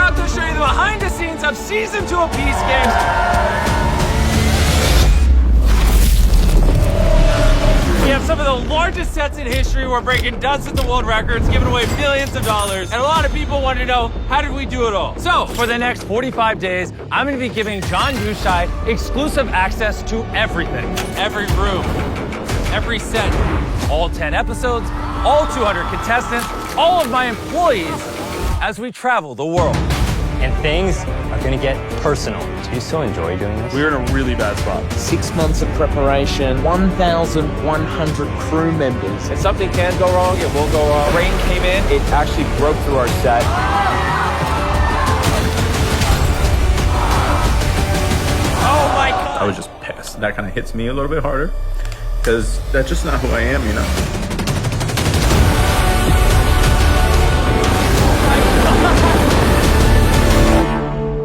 proud to show you the behind the scenes of Season 2 of Beast Games. We have some of the largest sets in history. We're breaking dozens of world records, giving away millions of dollars. And a lot of people want to know, how did we do it all? So, for the next 45 days, I'm going to be giving John Yushai exclusive access to everything. Every room, every set, all 10 episodes, all 200 contestants, all of my employees as we travel the world. And things are gonna get personal. Do you still enjoy doing this? We're in a really bad spot. 6 months of preparation, 1,100 crew members. If something can go wrong, it will go wrong. Rain came in. It actually broke through our set. Oh my God. I was just pissed. That kind of hits me a little bit harder because that's just not who I am, you know?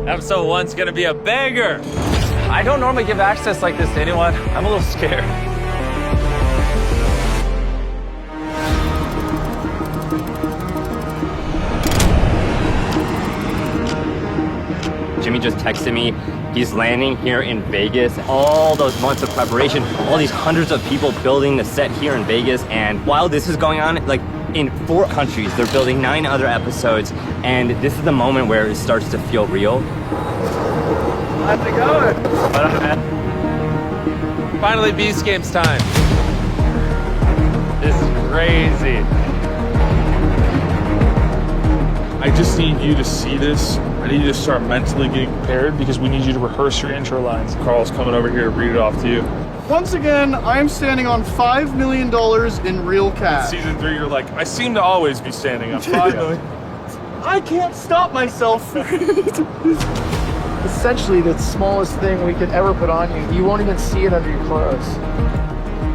Episode 1's gonna be a banger. I don't normally give access like this to anyone. I'm a little scared. Jimmy just texted me. He's landing here in Vegas. All those months of preparation, all these hundreds of people building the set here in Vegas. And while this is going on, like in 4 countries, they're building 9 other episodes. And this is the moment where it starts to feel real. How's it going? Finally, Beast Games time. This is crazy. I just need you to see this. I need you to start mentally getting prepared because we need you to rehearse your intro lines. Carl's coming over here to read it off to you. Once again, I am standing on $5 million in real cash. Season 3, you're like, I seem to always be standing on 5 million. I can't stop myself. Essentially the smallest thing we could ever put on you. You won't even see it under your clothes.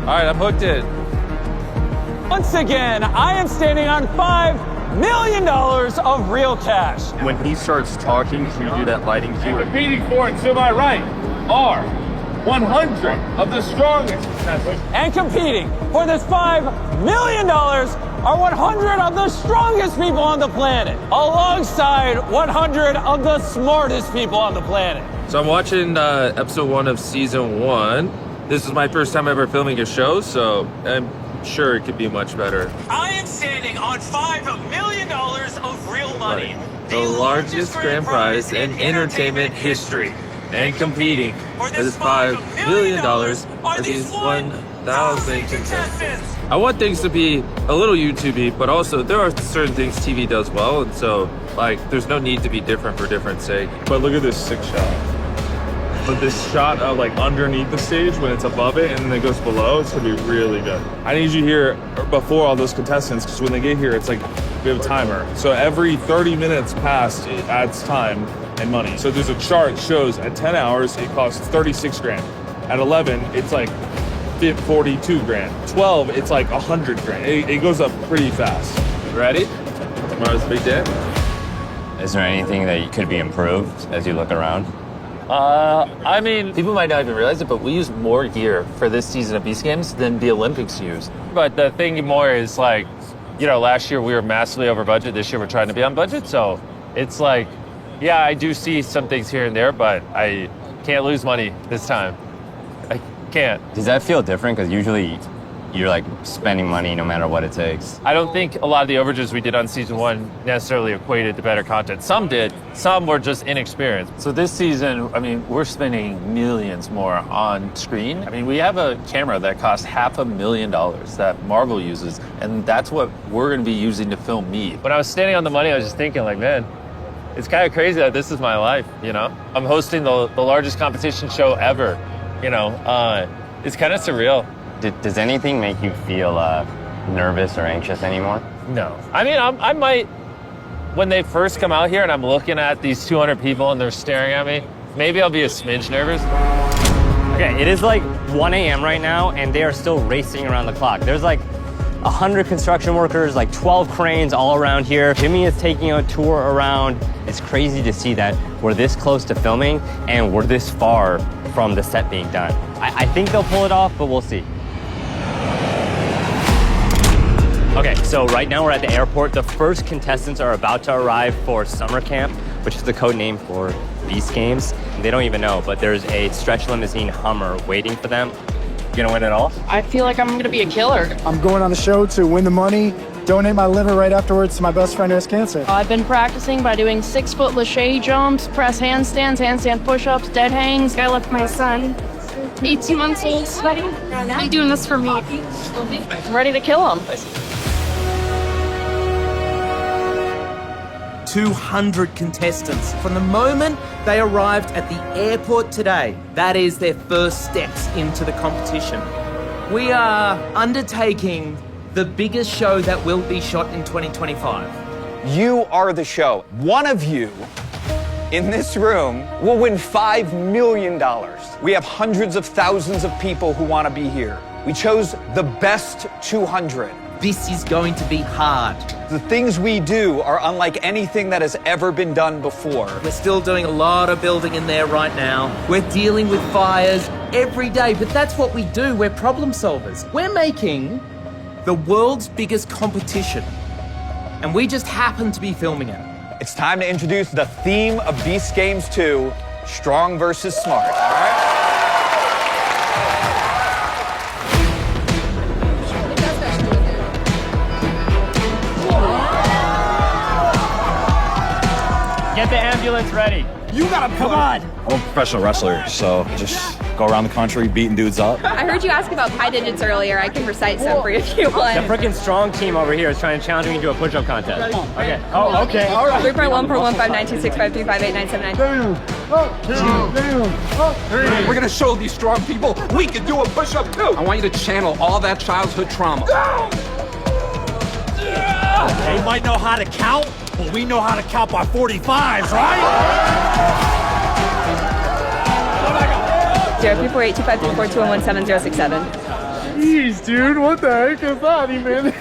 All right, I'm hooked in. Once again, I am standing on $5 million of real cash. When he starts talking, can you do that lighting cue? Competing for it to my right are 100 of the strongest contestants. And competing for this $5 million are 100 of the strongest people on the planet, alongside 100 of the smartest people on the planet. So I'm watching episode 1 of season 1. This is my first time ever filming a show, so I'm sure it could be much better. I am standing on $5 million of real money. The largest grand prize in entertainment history. And competing for this $5 million are these 1,000 contestants. I want things to be a little YouTube-y, but also there are certain things TV does well, and so like there's no need to be different for different sake. But look at this sick shot. But this shot of like underneath the stage when it's above it and then it goes below, it's gonna be really good. I need you here before all those contestants because when they get here, it's like we have a timer. So every 30 minutes past, it adds time and money. So there's a chart shows at 10 hours, it costs 36 grand. At 11, it's like 42 grand. 12, it's like 100 grand. It goes up pretty fast. Ready? Tomorrow's a big day. Is there anything that could be improved as you look around? I mean, people might not even realize it, but we use more gear for this season of Beast Games than the Olympics used. But the thing more is like, you know, last year we were massively over budget. This year we're trying to be on budget. So it's like, yeah, I do see some things here and there, but I can't lose money this time. I can't. Does that feel different? Because usually you're like spending money no matter what it takes. I don't think a lot of the overages we did on season 1 necessarily equated to better content. Some did, some were just inexperienced. So this season, I mean, we're spending millions more on screen. I mean, we have a camera that costs $500,000 that Marvel uses, and that's what we're gonna be using to film me. When I was standing on the money, I was just thinking like, man, it's kind of crazy that this is my life, you know? I'm hosting the largest competition show ever, you know? It's kind of surreal. Does anything make you feel nervous or anxious anymore? No. I mean, I might, when they first come out here and I'm looking at these 200 people and they're staring at me, maybe I'll be a smidge nervous. Okay, it is like 1 a.m. right now and they are still racing around the clock. There's like 100 construction workers, like 12 cranes all around here. Jimmy is taking a tour around. It's crazy to see that we're this close to filming and we're this far from the set being done. I think they'll pull it off, but we'll see. Okay, so right now we're at the airport. The first contestants are about to arrive for summer camp. which is the code name for Beast Games. They don't even know, but there's a stretch limousine Hummer waiting for them. You gonna win it all? I feel like I'm gonna be a killer. I'm going on the show to win the money, donate my liver right afterwards to my best friend who has cancer. I've been practicing by doing 6-foot lache jumps, press handstands, handstand push-ups, dead hangs. I left my son, 18 months old, sweating. I'm doing this for me. I'm ready to kill him. 200 contestants. From the moment they arrived at the airport today, that is their first steps into the competition. We are undertaking the biggest show that will be shot in 2025. You are the show. One of you in this room will win $5 million. We have hundreds of thousands of people who want to be here. We chose the best 200. This is going to be hard. The things we do are unlike anything that has ever been done before. We're still doing a lot of building in there right now. We're dealing with fires every day, but that's what we do. We're problem solvers. We're making the world's biggest competition, and we just happen to be filming it. It's time to introduce the theme of Beast Games 2, Strong versus Smart. All right? Get the ambulance ready. You gotta come on. I'm a professional wrestler, so just go around the country beating dudes up. I heard you ask about pi digits earlier. I can recite some for you if you want. The freaking strong team over here is trying to challenge me to a push-up contest. Okay. Oh, okay. All right. 3.1/1592653589799. We're gonna show these strong people we can do a push-up too. I want you to channel all that childhood trauma. They might know how to count, but we know how to count by 45s, right? 034825342117067. Jeez, dude, what the heck is that even?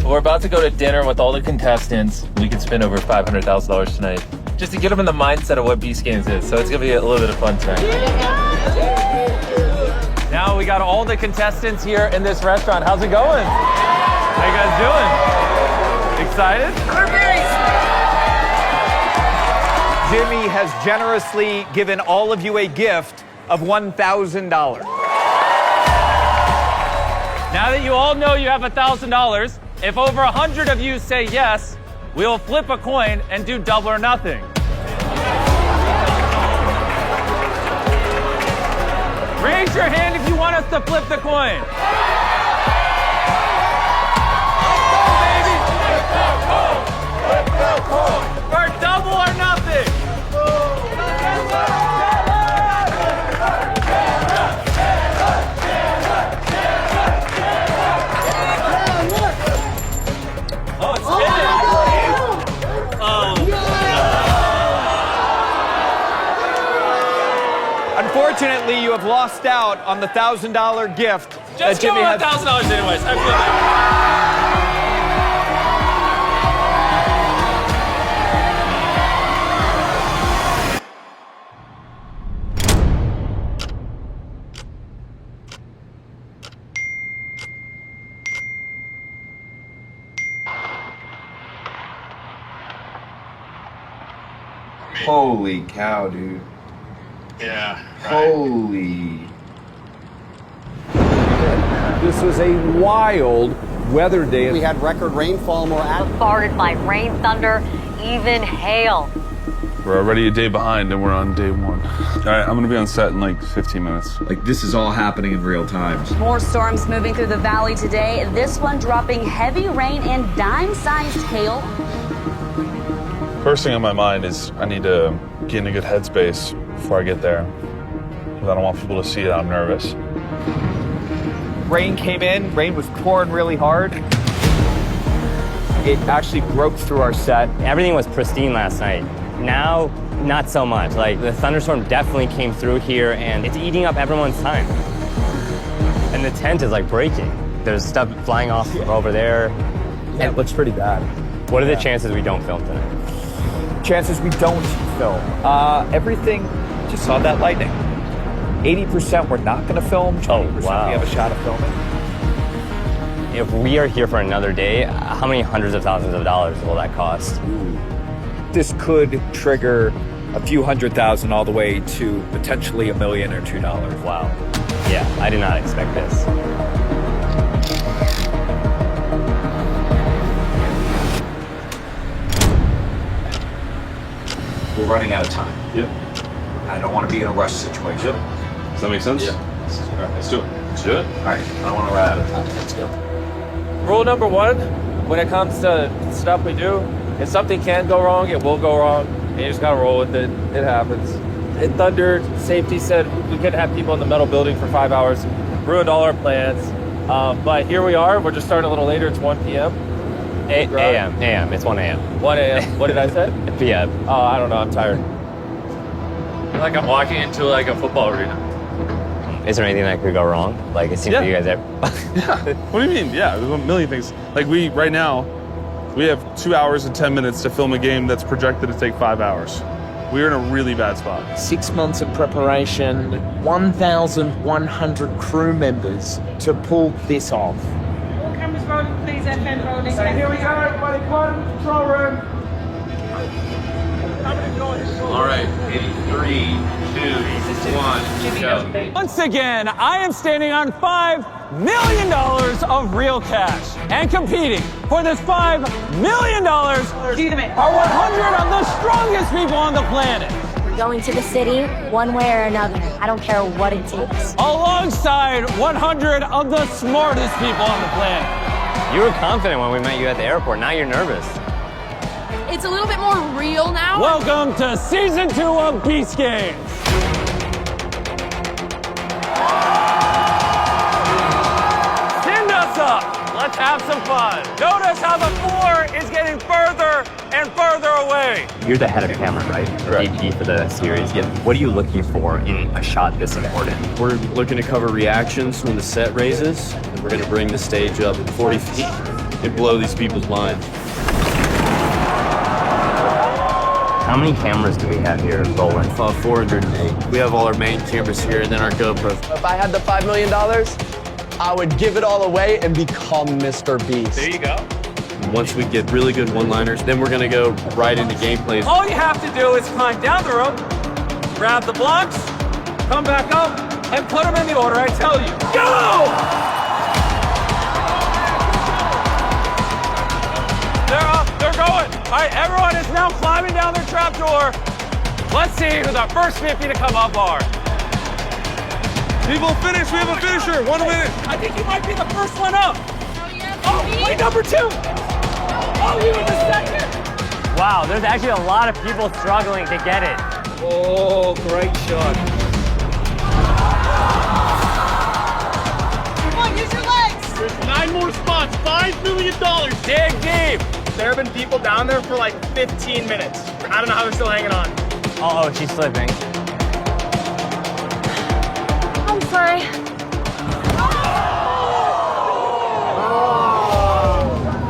We're about to go to dinner with all the contestants. We could spend over $500,000 tonight just to get them in the mindset of what Beast Games is. So it's gonna be a little bit of fun tonight. Now we got all the contestants here in this restaurant. How's it going? How you guys doing? Excited? Jimmy has generously given all of you a gift of $1,000. Now that you all know you have $1,000, if over 100 of you say yes, we'll flip a coin and do double or nothing. Raise your hand if you want us to flip the coin. Or double or nothing. Oh, it's spinning. Unfortunately, you have lost out on the $1,000 gift Just that Jimmy give has. $1,000 anyways. I feel like. Holy cow, dude. Yeah. Holy. This was a wild weather day. We had record rainfall, more bombarded by rain, thunder, even hail. We're already a day behind and we're on day one. All right, I'm gonna be on set in like 15 minutes. Like, this is all happening in real time. More storms moving through the valley today. This one dropping heavy rain and dime-sized hail. First thing on my mind is I need to get in a good headspace before I get there. Because I don't want people to see that I'm nervous. Rain came in, rain was pouring really hard. It actually broke through our set. Everything was pristine last night. Now, not so much. Like, the thunderstorm definitely came through here, and it's eating up everyone's time. And the tent is like breaking. There's stuff flying off over there. Yeah, it looks pretty bad. What are the chances we don't film tonight? Chances we don't film. Everything, just saw that lightning. 80% we're not gonna film, 20% we have a shot of filming. If we are here for another day, how many hundreds of thousands of dollars will that cost? This could trigger a few $100,000 all the way to potentially $1 million or $2. Wow. Yeah, I did not expect this. We're running out of time. Yep. I don't want to be in a rush situation. Yep. Does that make sense? Yeah. All right, let's do it. Let's do it. All right. I don't want to run out of time. Let's go. Rule number one, when it comes to stuff we do, if something can go wrong, it will go wrong. And you just gotta roll with it. It happens. In Thunder, safety said we couldn't have people in the metal building for 5 hours. Ruined all our plans. But here we are. We're just starting a little later. It's 1 p.m. A.M. It's 1 a.m. 1 a.m. What did I say? p.m. Oh, I don't know. I'm tired. I feel like I'm walking into like a football arena. Is there anything that could go wrong? Like it seems Yeah. like you guys are. Yeah. What do you mean? Yeah, there's a million things. Like right now, we have 2 hours and 10 minutes to film a game that's projected to take 5 hours. We're in a really bad spot. 6 months of preparation, 1,100 crew members to pull this off. All cameras rolling, please. FM rolling. Here we go, everybody. Come on, control room. All right, in 3, 2, 1, go. Once again, I am standing on $5 million of real cash and competing for this $5 million are 100 of the strongest people on the planet. We're going to the city one way or another. I don't care what it takes. Alongside 100 of the smartest people on the planet. You were confident when we met you at the airport. Now you're nervous. It's a little bit more real now. Welcome to season 2 of Beast Games. Stand us up. Let's have some fun. Notice how the floor is getting further and further away. You're the head of camera, right? DP for the series. Yeah. What are you looking for in a shot this important? We're looking to cover reactions when the set raises, and we're going to bring the stage up 40 feet and blow these people's minds. How many cameras do we have here rolling? 408. We have all our main cameras here, and then our GoPros. If I had the $5 million, I would give it all away and become Mr. Beast. There you go. Once we get really good one-liners, then we're going to go right into gameplay. All you have to do is climb down the rope, grab the blocks, come back up, and put them in the order I tell you. Go! They're up, they're going. All right, everyone is now climbing down their trapdoor. Let's see who the first 50 to come up are. People finish, we have a finisher, 1 minute. I think you might be the first one up. Oh, wait, number 2. Oh, you were the second. Wow, there's actually a lot of people struggling to get it. Oh, great shot. Come on, use your legs. There's 9 more spots, $5 million. Dig deep. There have been people down there for like 15 minutes. I don't know how they're still hanging on. Oh, she's slipping. I'm sorry.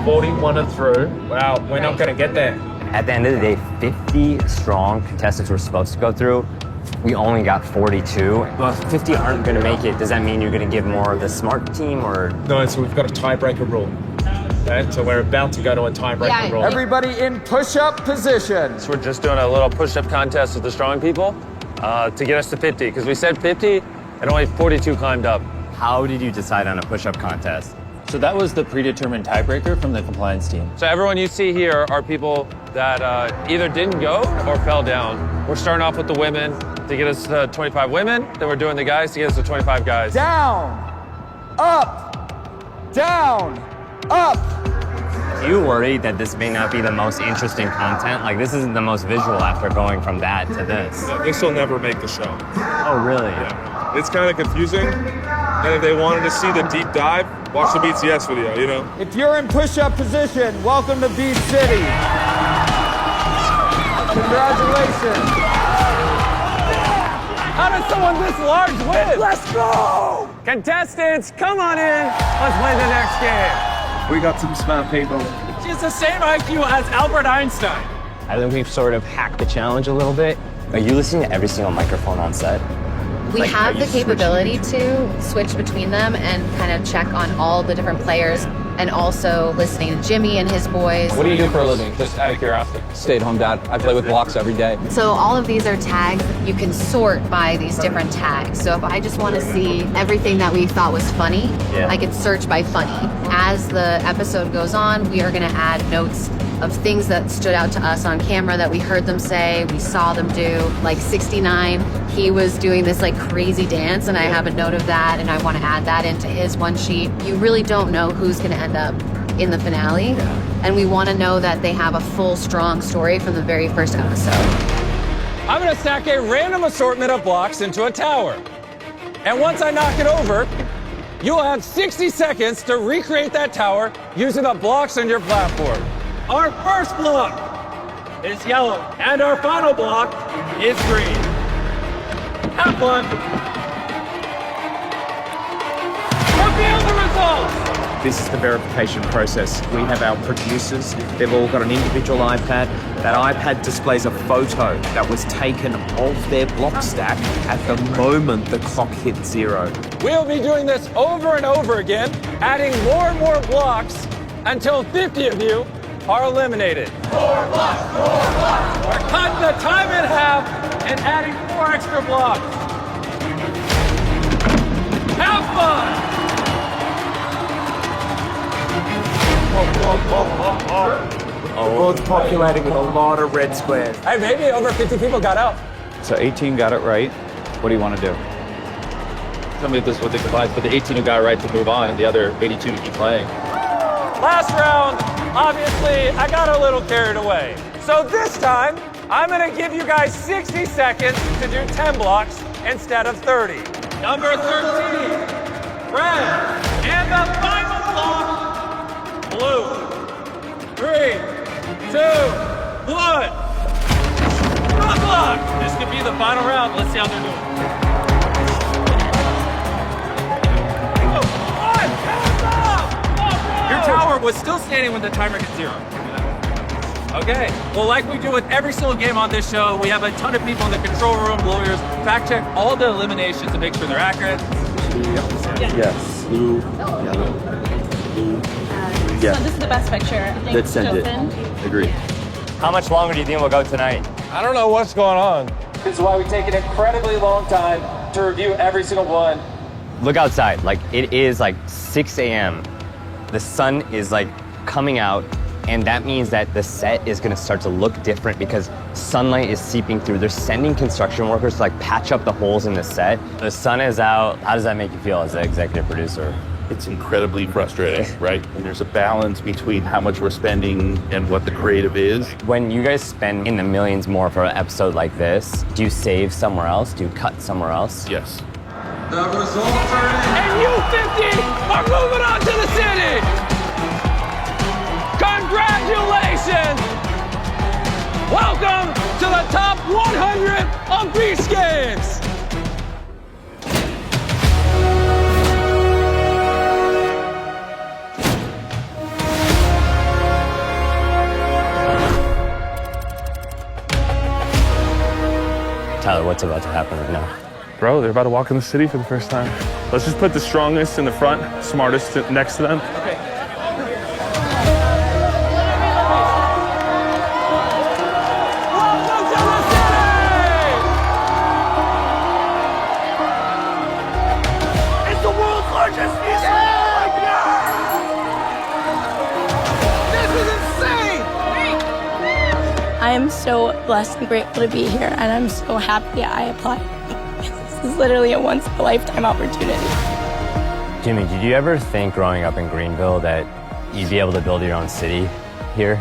41 and through. Wow, we're not going to get there. At the end of the day, 50 strong contestants were supposed to go through. We only got 42. Well, if 50 aren't going to make it, does that mean you're going to give more of the smart team or? No, so we've got a tiebreaker rule. Okay, so we're about to go to a tiebreaker rule. Everybody in push-up position. So we're just doing a little push-up contest with the strong people to get us to 50, because we said 50 and only 42 climbed up. How did you decide on a push-up contest? So that was the predetermined tiebreaker from the compliance team. So everyone you see here are people that either didn't go or fell down. We're starting off with the women to get us to 25 women. Then we're doing the guys to get us to 25 guys. Down, up, down, up. Are you worried that this may not be the most interesting content? Like, this isn't the most visual after going from that to this. This will never make the show. Oh, really? Yeah. It's kind of confusing. And if they wanted to see the deep dive, watch the BTS video, you know? If you're in push-up position, welcome to Beach City. Congratulations. How does someone this large win? Let's go! Contestants, come on in. Let's win the next game. We got some smart people. She has the same IQ as Albert Einstein. I think we've sort of hacked the challenge a little bit. Are you listening to every single microphone on set? We have the capability to switch between them and kind of check on all the different players and also listening to Jimmy and his boys. What do you do for a living? Just out of curiosity. Stay-at-home dad. I play with blocks every day. So all of these are tags. You can sort by these different tags. So if I just want to see everything that we thought was funny, I could search by funny. As the episode goes on, we are going to add notes of things that stood out to us on camera that we heard them say, we saw them do. Like 69, he was doing this like crazy dance, and I have a note of that, and I want to add that into his one sheet. You really don't know who's going to end up in the finale, and we want to know that they have a full, strong story from the very first episode. I'm gonna stack a random assortment of blocks into a tower. And once I knock it over, you'll have 60 seconds to recreate that tower using the blocks on your platform. Our first block is yellow, and our final block is green. Have fun. Reveal the results. This is the verification process. We have our producers. They've all got an individual iPad. That iPad displays a photo that was taken of their block stack at the moment the clock hit 0. We'll be doing this over and over again, adding more and more blocks until 50 of you are eliminated. More blocks, more blocks. We're cutting the time in half and adding 4 extra blocks. Have fun! Both populating with a lot of red squares. Hey, maybe over 50 people got out. So 18 got it right. What do you want to do? Tell me if this is what they combine, but the 18 who got it right to move on, and the other 82 to keep playing. Last round, obviously, I got a little carried away. So this time, I'm gonna give you guys 60 seconds to do 10 blocks instead of 30. Number 13, red, and the final block, blue. 3, 2, 1. Good luck! This could be the final round. Let's see how they're doing. Your tower was still standing when the timer hit 0. Okay, well, like we do with every single game on this show, we have a ton of people in the control room, lawyers, fact check all the eliminations to make sure they're accurate. Yes. Blue, yellow, blue. So this is the best picture. Let's send it. Agreed. How much longer do you think we'll go tonight? I don't know what's going on. This is why we take an incredibly long time to review every single one. Look outside. Like, it is like 6 a.m. The sun is like coming out, and that means that the set is gonna start to look different because sunlight is seeping through. They're sending construction workers to like patch up the holes in the set. The sun is out. How does that make you feel as the executive producer? It's incredibly frustrating, right? And there's a balance between how much we're spending and what the creative is. When you guys spend in the millions more for an episode like this, do you save somewhere else? Do you cut somewhere else? Yes. The results are in. And you 50 are moving on to the city. Congratulations. Welcome to the top 100 of Beast Games. Tyler, what's about to happen right now? Bro, they're about to walk in the city for the first time. Let's just put the strongest in the front, smartest next to them. Okay. Welcome to the city! It's the world's largest music! This is insane! I am so blessed and grateful to be here, and I'm so happy I applied. This is literally a once-in-a-lifetime opportunity. Jimmy, did you ever think growing up in Greenville that you'd be able to build your own city here?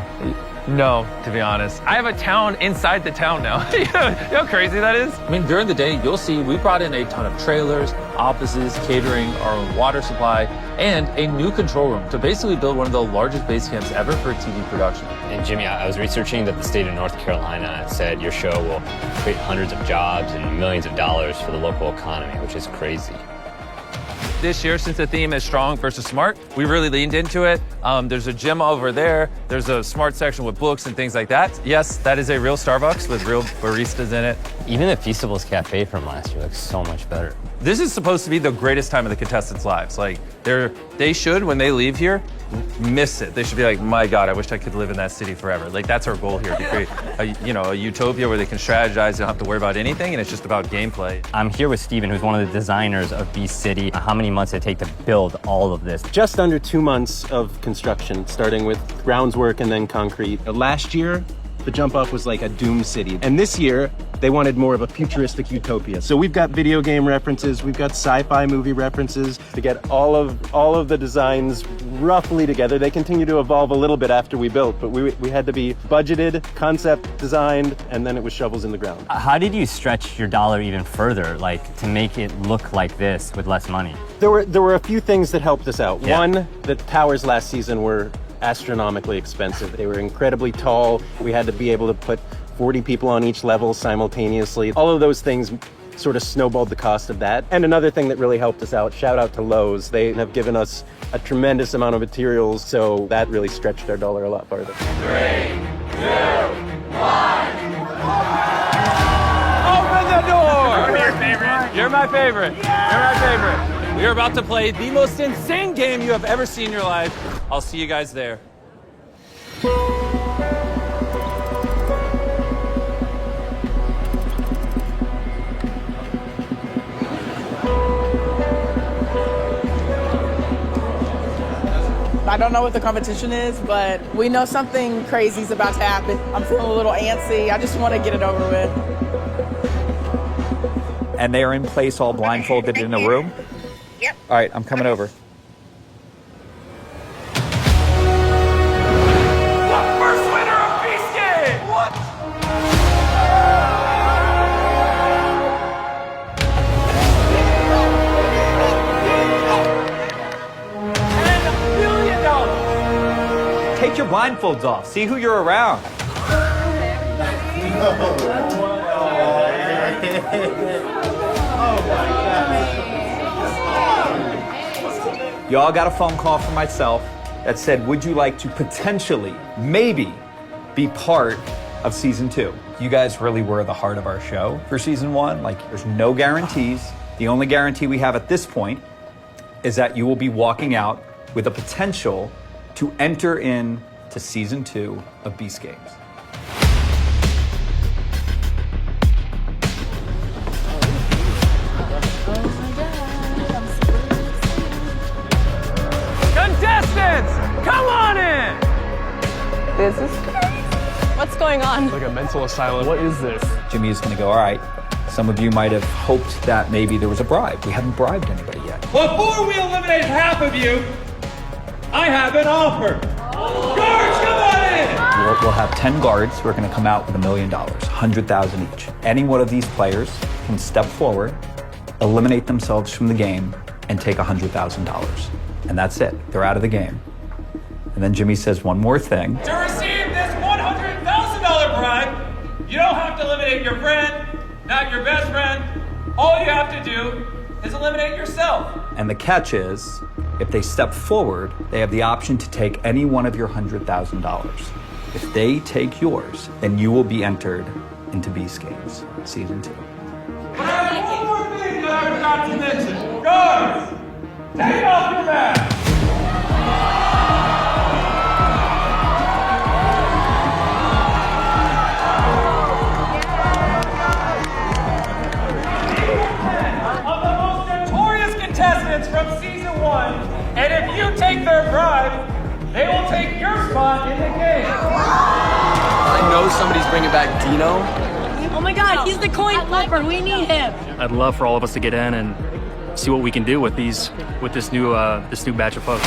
No, to be honest. I have a town inside the town now. You know how crazy that is? I mean, during the day, you'll see we brought in a ton of trailers, offices, catering, our own water supply, and a new control room to basically build one of the largest base camps ever for a TV production. And Jimmy, I was researching that the state of North Carolina said your show will create hundreds of jobs and millions of dollars for the local economy, which is crazy. this year, since the theme is strong versus smart, we really leaned into it. There's a gym over there. There's a smart section with books and things like that. Yes, that is a real Starbucks with real baristas in it. Even the Feastables Cafe from last year looks so much better. This is supposed to be the greatest time of the contestants' lives. Like, they should, when they leave here, miss it. They should be like, my God, I wish I could live in that city forever. Like, that's our goal here, to create a utopia where they can strategize, they don't have to worry about anything, and it's just about gameplay. I'm here with Steven, who's one of the designers of Beast City. How many months did it take to build all of this? Just under 2 months of construction, starting with grounds work and then concrete. Last year, the jump off was like a doom city. And this year, they wanted more of a futuristic utopia. So we've got video game references, we've got sci-fi movie references to get all of the designs roughly together. They continue to evolve a little bit after we built, but we had to be budgeted, concept designed, and then it was shovels in the ground. How did you stretch your dollar even further, like to make it look like this with less money? There were a few things that helped us out. Yeah. One, the towers last season were astronomically expensive. They were incredibly tall. We had to be able to put 40 people on each level simultaneously. All of those things sort of snowballed the cost of that. And another thing that really helped us out, shout out to Lowe's. They have given us a tremendous amount of materials, so that really stretched our dollar a lot farther. 3, 2, 1. Open the door! You're your favorite. You're my favorite. You're my favorite. We are about to play the most insane game you have ever seen in your life. I'll see you guys there. I don't know what the competition is, but we know something crazy is about to happen. I'm feeling a little antsy. I just want to get it over with. And they are in place all blindfolded in a room? Yep. All right, I'm coming over. First winner of Beast Game! What? $10 million! Take your blindfolds off. See who you're around. Y'all got a phone call from myself that said, would you like to potentially, maybe, be part of season 2? You guys really were the heart of our show for season 1. Like, there's no guarantees. The only guarantee we have at this point is that you will be walking out with a potential to enter in to season 2 of Beast Games. Contestants, come on in! This is crazy. What's going on? Like a mental asylum. What is this? Jimmy is going to go, all right, some of you might have hoped that maybe there was a bribe. We haven't bribed anybody yet. Before we eliminate half of you, I have an offer. Guards, come on in! We'll have 10 guards who are going to come out with $1 million, 100,000 each. Any one of these players can step forward, eliminate themselves from the game, and take $100,000. And that's it. They're out of the game. And then Jimmy says one more thing. To receive this $100,000 bribe, you don't have to eliminate your friend, not your best friend. All you have to do is eliminate yourself. And the catch is, if they step forward, they have the option to take any one of your $100,000. If they take yours, then you will be entered into Beast Games Season 2. But I have one more thing that I forgot to mention. Guards, take off your mask. Of the most notorious contestants from season 1, and if you take their bribe, they will take your spot in the game. I know somebody's bringing back Dino. Oh my God, he's the coin flipper. We need him. I'd love for all of us to get in and see what we can do with this new batch of folks.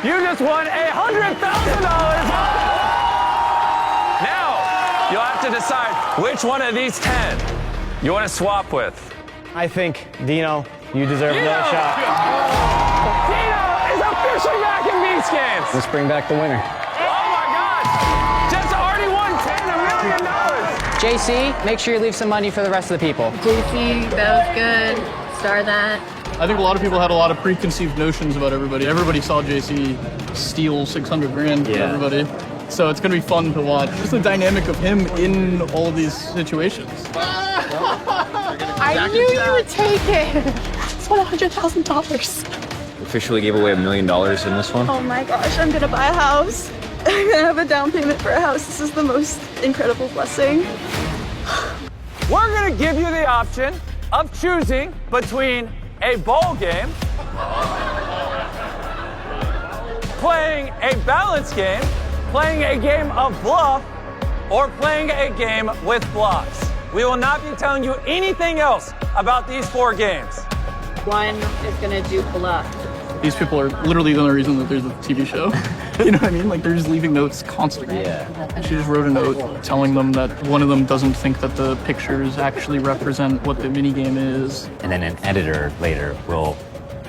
You just won $100,000! Now, you'll have to decide which one of these 10 you want to swap with. I think, Dino, you deserve another shot. Dino is officially back in Beast Games! Let's bring back the winner. Oh my God! Just already won $1 million! JC, make sure you leave some money for the rest of the people. JC, that was good. Star that. I think a lot of people had a lot of preconceived notions about everybody. Everybody saw JC steal 600 grand from everybody. So it's going to be fun to watch. Just the dynamic of him in all of these situations. I knew you would take it. It's $100,000. Officially gave away $1 million in this one. Oh my gosh, I'm gonna buy a house. I'm gonna have a down payment for a house. This is the most incredible blessing. We're gonna give you the option of choosing between a bowl game, playing a balance game, playing a game of bluff, or playing a game with blocks. We will not be telling you anything else about these 4 games. One is gonna do bluff. These people are literally the only reason that there's a TV show. You know what I mean? Like, they're just leaving notes constantly. Yeah. She just wrote a note telling them that one of them doesn't think that the pictures actually represent what the minigame is. And then an editor later will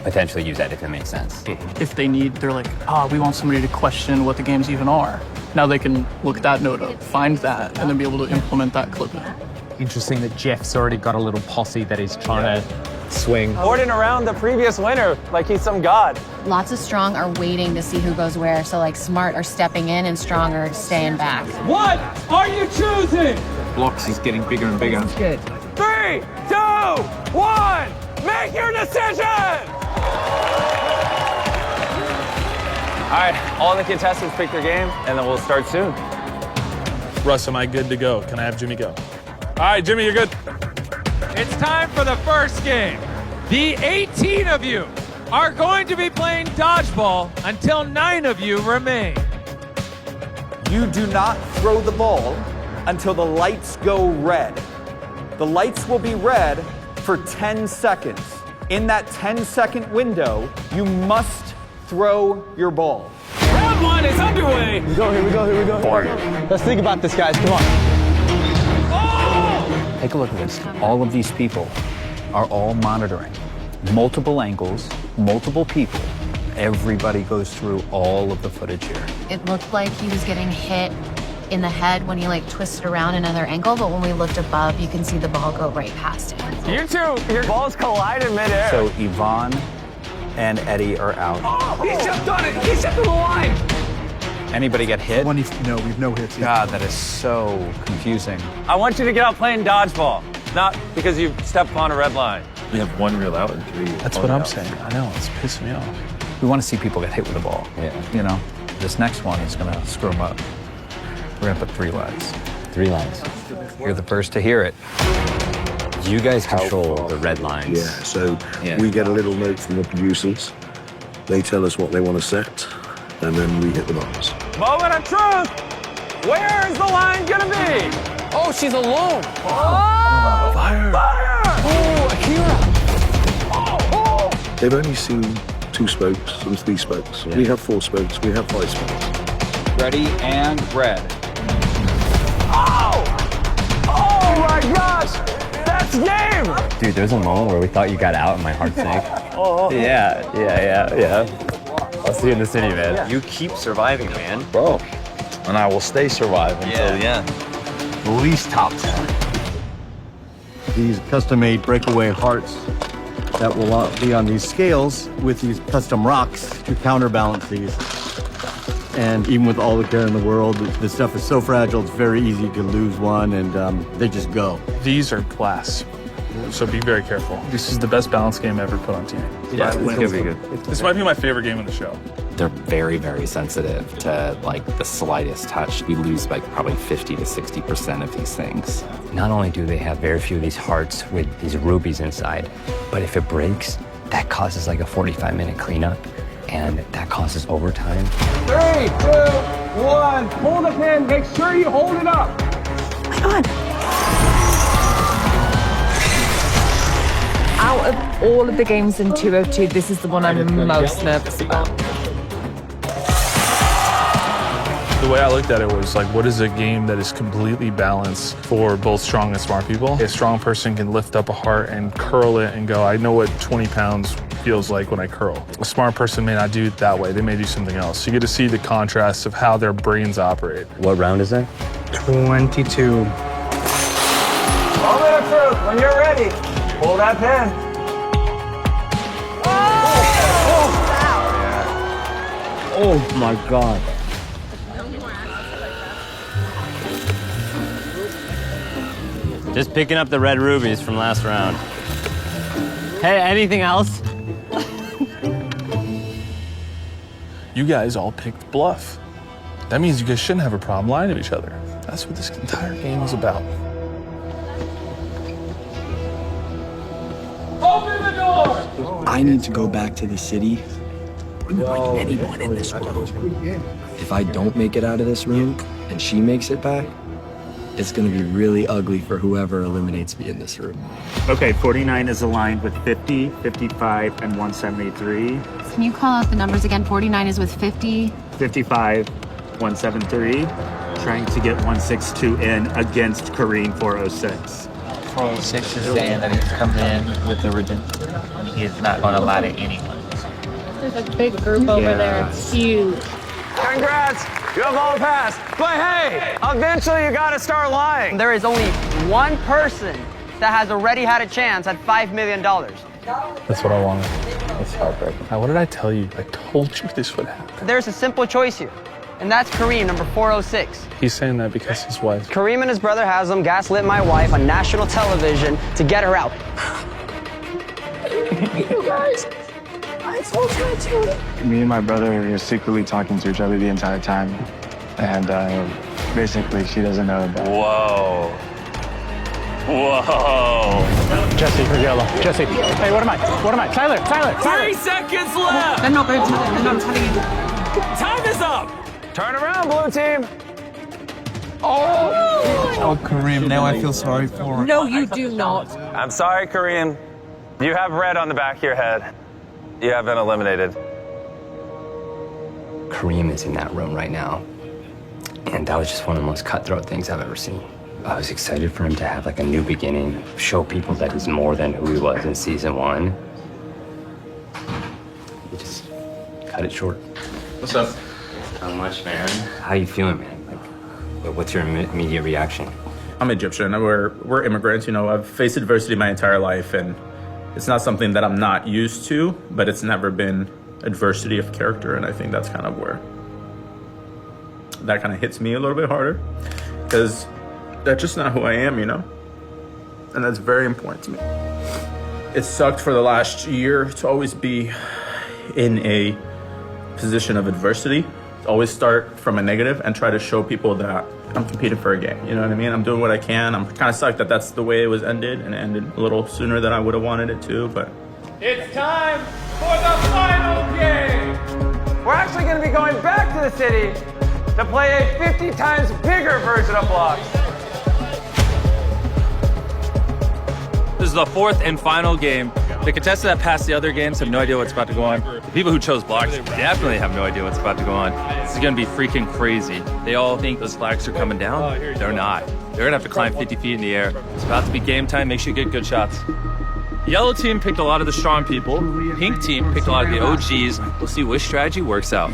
potentially use that if it makes sense. If they need, they're like, we want somebody to question what the games even are. Now they can look that note up, find that, and then be able to implement that clip in. Interesting that Jeff's already got a little posse that he's trying to swing. Ordering around the previous winner like he's some god. Lots of strong are waiting to see who goes where. So like smart are stepping in and strong are staying back. What are you choosing? Blocks is getting bigger and bigger. 3, 2, 1, make your decision! All right, all the contestants pick their game, and then we'll start soon. Russ, am I good to go? Can I have Jimmy go? All right, Jimmy, you're good. It's time for the first game. The 18 of you are going to be playing dodgeball until 9 of you remain. You do not throw the ball until the lights go red. The lights will be red for 10 seconds. In that 10-second window, you must throw your ball. Round 1 is underway. Here we go. Let's think about this, guys. Come on. Take a look at this. All of these people are all monitoring. Multiple angles, multiple people. Everybody goes through all of the footage here. It looked like he was getting hit in the head when he like twisted around another angle, but when we looked above, you can see the ball go right past him. You two, your balls collide in midair. So Yvonne and Eddie are out. Oh, he jumped on it. He jumped on the line. Anybody get hit? No, we've no hits. God, that is so confusing. I want you to get out playing dodgeball, not because you stepped on a red line. We have 1 reel out and 3. That's what I'm saying. I know, it's pissing me off. We want to see people get hit with the ball. Yeah. You know, this next one is going to screw them up. We're going to put 3 lines. 3 lines. You're the first to hear it. You guys control the red lines. Yeah, so we get a little note from the producers. They tell us what they want to set, and then we hit the box. Moment of truth. Where is the line gonna be? Oh, she's alone. Oh! Fire! Fire! Oh, Akira. Oh! They've only seen 2 spokes and 3 spokes. We have 4 spokes, we have 5 spokes. Ready and red. Oh! Oh my gosh! That's game! Dude, there's a moment where we thought you got out and my heart sank. Oh. Yeah. I'll see you in the city, man. You keep surviving, man. Bro. And I will stay surviving until the end. At least top 10. These custom-made breakaway hearts that will be on these scales with these custom rocks to counterbalance these. And even with all the care in the world, this stuff is so fragile, it's very easy to lose one, and they just go. These are glass, so be very careful. This is the best balance game ever put on TV. Yeah, it's gonna be good. This might be my favorite game on the show. They're very, very sensitive to like the slightest touch. We lose like probably 50 to 60% of these things. Not only do they have very few of these hearts with these rubies inside, but if it breaks, that causes like a 45-minute cleanup, and that causes overtime. 3, 2, 1. Hold the pin. Make sure you hold it up. Oh my God. Out of all of the games in 202, this is the one I'm most nervous about. The way I looked at it was like, what is a game that is completely balanced for both strong and smart people? A strong person can lift up a heart and curl it and go, I know what 20 pounds feels like when I curl. A smart person may not do it that way. They may do something else. So you get to see the contrast of how their brains operate. What round is that? 22. Luke, when you're ready, pull that pin. Oh my God. Just picking up the red rubies from last round. Hey, anything else? You guys all picked bluff. That means you guys shouldn't have a problem lying to each other. That's what this entire game is about. Open the door! I need to go back to the city like anyone in this room. If I don't make it out of this room and she makes it back, it's gonna be really ugly for whoever eliminates me in this room. Okay, 49 is aligned with 50, 55, and 173. Can you call out the numbers again? 49 is with 50. 55, 173. Trying to get 162 in against Kareem 406. 406 is saying that he's coming in with the redemption. He is not going to lie to anyone. There's a big group over there. It's huge. Congrats! You have all passed. But hey, eventually you gotta start lying. There is only one person that has already had a chance at $5 million. That's what I wanted. That's heartbreaking. Now, what did I tell you? I told you this would happen. There's a simple choice here, and that's Kareem, number 406. He's saying that because his wife. Kareem and his brother Haslam gaslit my wife on national television to get her out. You guys, I told you to do it. Me and my brother were secretly talking to each other the entire time. And basically, she doesn't know about it. Whoa. Whoa. Jesse, for yellow. Jesse. Hey, what am I? Tyler. 3 seconds left. No, babe, I'm telling you. Time is up. Turn around, blue team. Oh, Kareem, now I feel sorry for him. No, you do not. I'm sorry, Kareem. You have red on the back of your head. You have been eliminated. Kareem is in that room right now. And that was just one of the most cutthroat things I've ever seen. I was excited for him to have like a new beginning, show people that he's more than who he was in season 1. He just cut it short. What's up? How much, man? How you feeling, man? Like, what's your immediate reaction? I'm Egyptian. We're immigrants. You know, I've faced adversity my entire life, and it's not something that I'm not used to, but it's never been adversity of character, and I think that's kind of where that kind of hits me a little bit harder, because that's just not who I am, you know? And that's very important to me. It sucked for the last year to always be in a position of adversity, to always start from a negative and try to show people that I'm competing for a game, you know what I mean? I'm doing what I can. I'm kind of sucked that that's the way it was ended, and it ended a little sooner than I would have wanted it to, but... It's time for the final game. We're actually going to be going back to the city to play a 50 times bigger version of blocks. This is the 4th and final game. The contestants that passed the other games have no idea what's about to go on. The people who chose blocks definitely have no idea what's about to go on. This is gonna be freaking crazy. They all think those flags are coming down. They're not. They're gonna have to climb 50 feet in the air. It's about to be game time. Make sure you get good shots. Yellow team picked a lot of the strong people. Pink team picked a lot of the OGs. We'll see which strategy works out.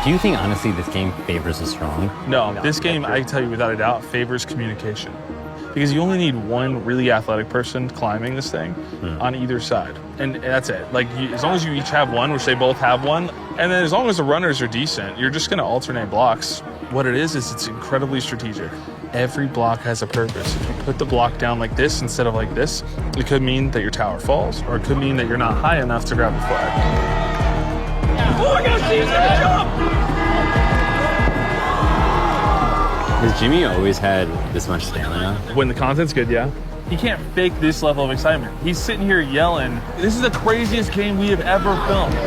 Do you think, honestly, this game favors the strong? No, this game, I can tell you without a doubt, favors communication. Because you only need one really athletic person climbing this thing on either side. And that's it. Like, as long as you each have one, which they both have one, and then as long as the runners are decent, you're just going to alternate blocks. What it is it's incredibly strategic. Every block has a purpose. If you put the block down like this instead of like this, it could mean that your tower falls, or it could mean that you're not high enough to grab the flag. Oh, I got Steve's gonna jump! Has Jimmy always had this much stamina? When the content's good, yeah. He can't fake this level of excitement. He's sitting here yelling, this is the craziest game we have ever filmed. We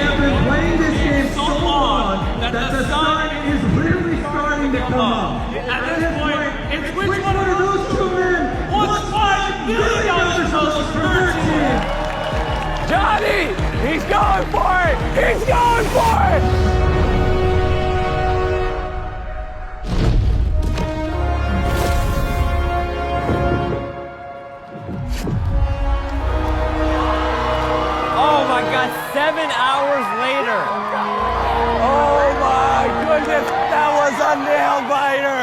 have been playing this game so long that the sun is literally starting to come up. At this point, it's which one of those two men wants $5 million per team? Johnny! He's going for it! He's going for it! Oh my God, 7 hours later. Oh my goodness, that was a nail biter!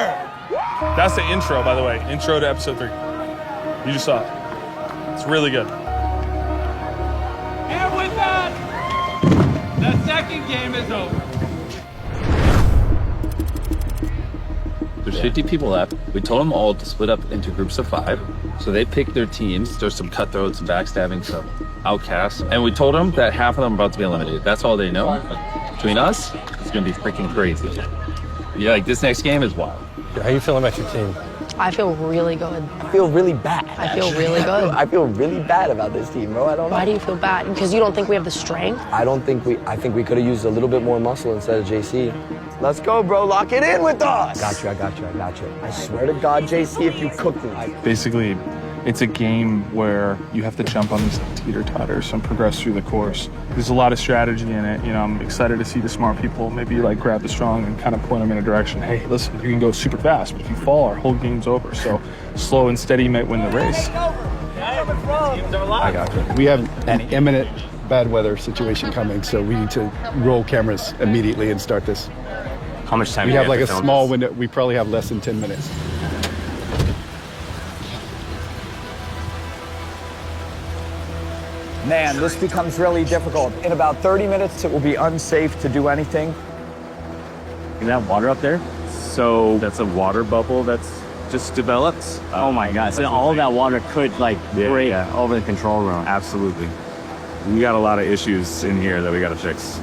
That's the intro, by the way. Intro to episode 3. You just saw it. It's really good. And with that, the second game is over. There's 50 people left. We told them all to split up into groups of 5. So they picked their teams. There's some cutthroats, some backstabbing, some outcasts. And we told them that half of them are about to be eliminated. That's all they know. Between us, it's going to be freaking crazy. Yeah, like this next game is wild. How you feeling about your team? I feel really good. I feel really bad. I feel really good. I feel really bad about this team, bro. I don't know. Why do you feel bad? Because you don't think we have the strength? I think we could have used a little bit more muscle instead of JC. Let's go, bro. Lock it in with us. I got you. I swear to God, JC, if you cook me. Basically, it's a game where you have to jump on these teeter-totters and progress through the course. There's a lot of strategy in it. You know, I'm excited to see the smart people maybe like grab the strong and kind of point them in a direction. Hey, listen, you can go super fast, but if you fall, our whole game's over. So slow and steady might win the race. I got you. We have an imminent bad weather situation coming, so we need to roll cameras immediately and start this. How much time We do have like to a film small this? window. We probably have less than 10 minutes. Man, this becomes really difficult. In about 30 minutes, it will be unsafe to do anything. You have water up there? So that's a water bubble that's just developed? Oh my God. So all of that water could like break over the control room. Absolutely. We got a lot of issues in here that we got to fix.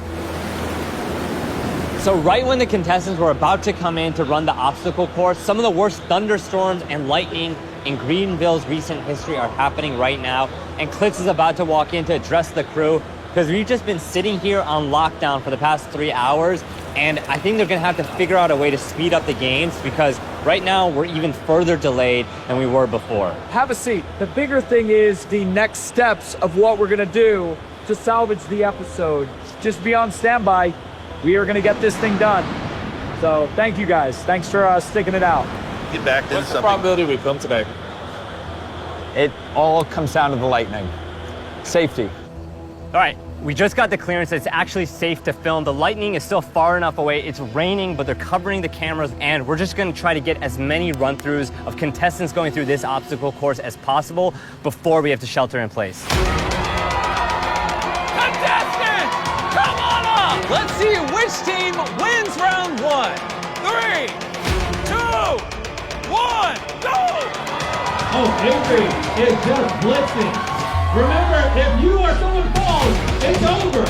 So right when the contestants were about to come in to run the obstacle course, some of the worst thunderstorms and lightning in Greenville's recent history are happening right now. And Klitz is about to walk in to address the crew because we've just been sitting here on lockdown for the past 3 hours. And I think they're gonna have to figure out a way to speed up the games because right now we're even further delayed than we were before. Have a seat. The bigger thing is the next steps of what we're gonna do to salvage the episode. Just be on standby. We are gonna get this thing done. So thank you guys. Thanks for sticking it out. Get back to What's the probability we film today? It all comes down to the lightning. Safety. All right, we just got the clearance. It's actually safe to film. The lightning is still far enough away. It's raining, but they're covering the cameras, and we're just gonna try to get as many run-throughs of contestants going through this obstacle course as possible before we have to shelter in place. Contestants, come on up. Let's see which team wins round 1. 3, 2, 1, go! Oh, Avery is just blitzing. Remember, if you or someone falls, it's over.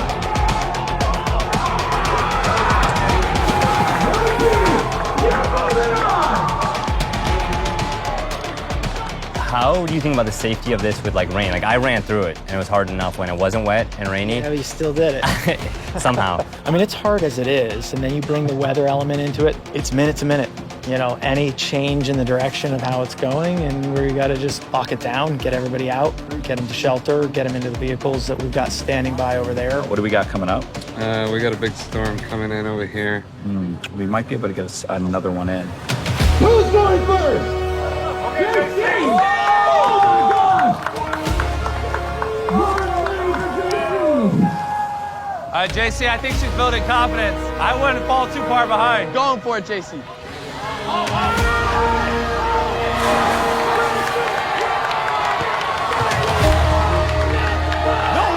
How do you think about the safety of this with like rain? Like I ran through it and it was hard enough when it wasn't wet and rainy. Yeah, but you still did it. Somehow. I mean, it's hard as it is, and then you bring the weather element into it. It's minute to minute. You know, any change in the direction of how it's going, and we got to just lock it down, get everybody out, get them to shelter, get them into the vehicles that we've got standing by over there. What do we got coming up? We got a big storm coming in over here. We might be able to get us another one in. Who's going first? JC! Oh my God! JC, I think she's building confidence. I wouldn't fall too far behind. Going for it, JC. The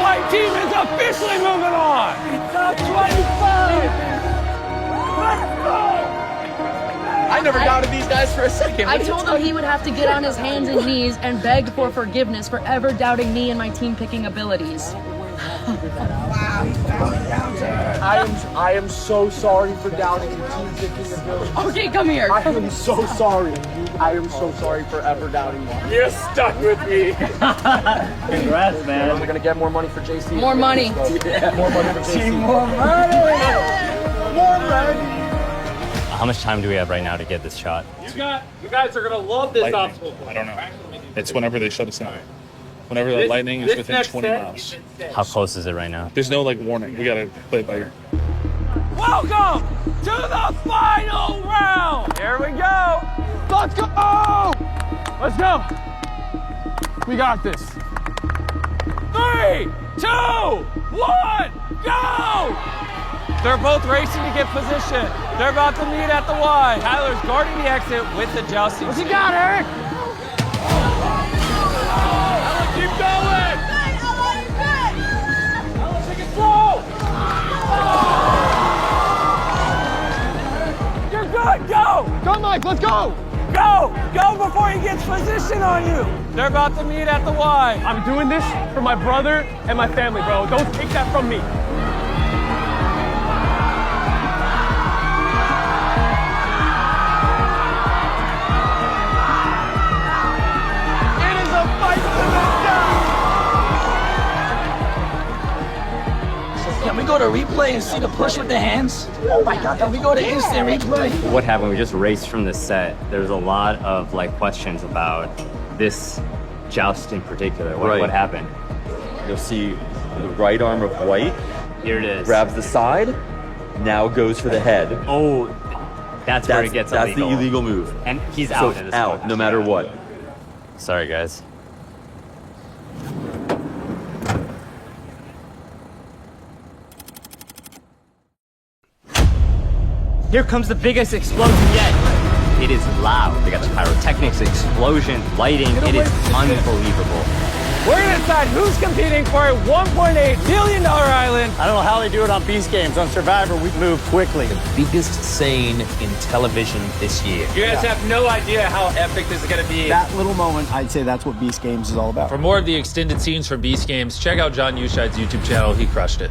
white team is officially moving on. Top 25! Let's go! I never doubted these guys for a second. I told him he would have to get on his hands and knees and beg for forgiveness for ever doubting me and my team picking abilities. I am so sorry for doubting your team picking ability. Okay, come here. I am so sorry. I am so sorry for ever doubting one. You're stuck with me. Congrats, man. We're gonna get more money for JC. More money. Yeah, more money for JC. More money. More money. How much time do we have right now to get this shot? You guys are gonna love this obstacle. I don't know. It's whenever they shut us down. Whenever the lightning is within 20 miles. How close is it right now? There's no like warning. We gotta play it by ear. Welcome to the final round. Here we go. Let's go. Let's go. We got this. 3, 2, 1, go. 3, They're both racing to get position. They're about to meet at the Y. Tyler's guarding the exit with the jousting. What you got, Eric? Ella, keep going! Ella, take it slow! You're good, go! Go, Mike, let's go! Go! Go before he gets position on you! They're about to meet at the Y. I'm doing this for my brother and my family, bro. Don't take that from me. Can we go to replay and see the push with the hands? Oh my God, can we go to instant replay? What happened? We just raced from the set. There was a lot of questions about this joust in particular. What happened? You'll see the right arm of White. Here it is. Grabs the side, now goes for the head. Oh, that's where it gets illegal. That's the illegal move. And he's out at this out, point. no matter what. Sorry, guys. Here comes the biggest explosion yet. It is loud. They got the pyrotechnics, explosion, lighting. It is unbelievable. We're gonna decide who's competing for a $1.8 million island. I don't know how they do it on Beast Games. On Survivor, we move quickly. The biggest scene in television this year. You guys have no idea how epic this is going to be. That little moment, I'd say that's what Beast Games is all about. For more of the extended scenes from Beast Games, check out John Ushide's YouTube channel. He crushed it.